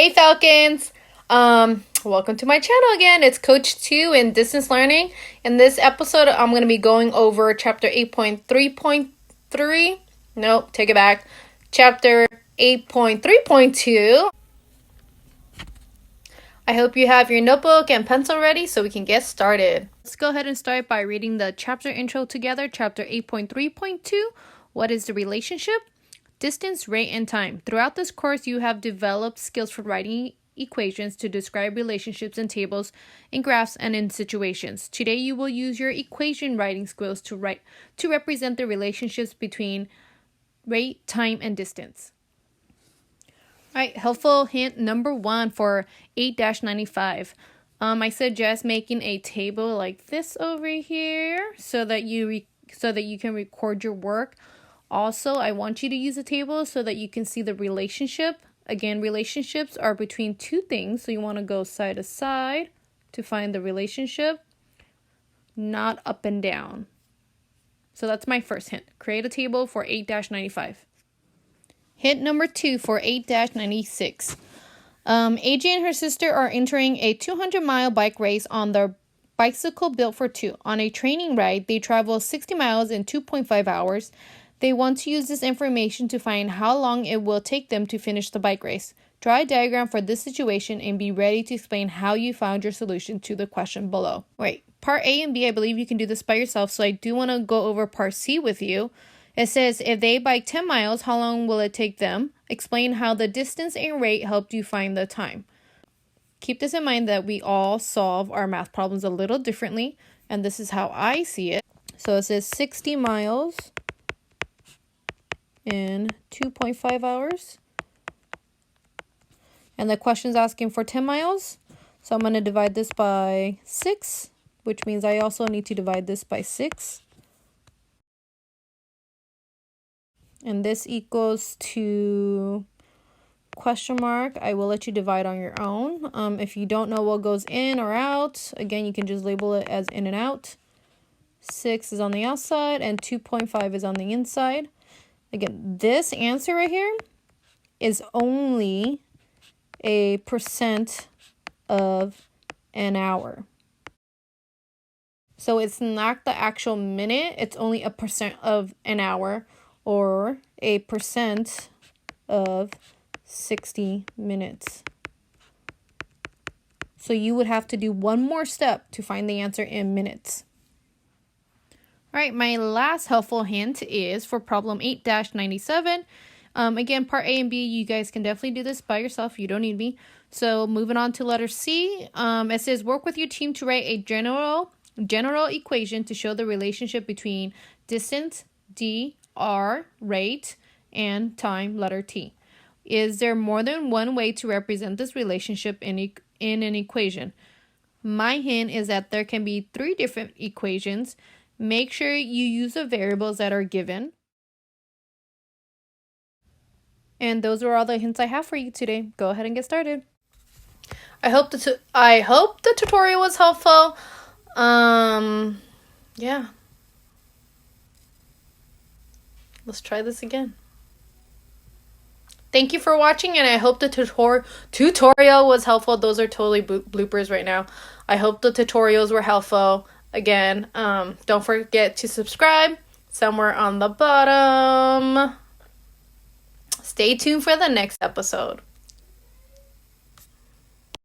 Hey Falcons! Welcome to my channel again. It's Coach 2 in Distance Learning. In this episode, I'm going to be going over Chapter 8.3.3. Nope, take it back. Chapter 8.3.2. I hope you have your notebook and pencil ready so we can get started. Let's go ahead and start by reading the chapter intro together. Chapter 8.3.2. What is the relationship? Distance, rate, and time. Throughout this course, you have developed skills for writing equations to describe relationships in tables, in graphs, and in situations. Today, you will use your equation writing skills to represent the relationships between rate, time, and distance. All right, helpful hint number 1 for 8-95. I suggest making a table like this over here so that you can record your work. Also, I want you to use a table so that you can see the relationship. Again, relationships are between two things, so you want to go side to side to find the relationship, not up and down. So that's my first hint. Create a table for 8-95. Hint number 2 for 8-96. AJ and her sister are entering a 200-mile bike race on their bicycle built for two. On a training ride, they travel 60 miles in 2.5 hours. They want to use this information to find how long it will take them to finish the bike race. Draw a diagram for this situation and be ready to explain how you found your solution to the question below. Wait, part A and B, I believe you can do this by yourself, so I do want to go over part C with you. It says, if they bike 10 miles, how long will it take them? Explain how the distance and rate helped you find the time. Keep this in mind that we all solve our math problems a little differently, and this is how I see it. So it says 60 miles in 2.5 hours. And the question's asking for 10 miles. So I'm going to divide this by 6, which means I also need to divide this by 6. And this equals to question mark. I will let you divide on your own. If you don't know what goes in or out, again, you can just label it as in and out. 6 is on the outside and 2.5 is on the inside. Again, this answer right here is only a percent of an hour. So it's not the actual minute, it's only a percent of an hour or a percent of 60 minutes. So you would have to do one more step to find the answer in minutes. All right, my last helpful hint is for problem 8-97. Again, part A and B, you guys can definitely do this by yourself. You don't need me. So moving on to letter C, it says work with your team to write a general equation to show the relationship between distance, D, R, rate, and time, letter T. Is there more than one way to represent this relationship in an equation? My hint is that there can be 3 different equations. Make sure you use the variables that are given. And those are all the hints I have for you today. Go ahead and get started. I hope the tutorial was helpful. Yeah. Let's try this again. Thank you for watching, and I hope the tutorial was helpful. Those are totally bloopers right now. I hope the tutorials were helpful. Again, don't forget to subscribe somewhere on the bottom. Stay tuned for the next episode.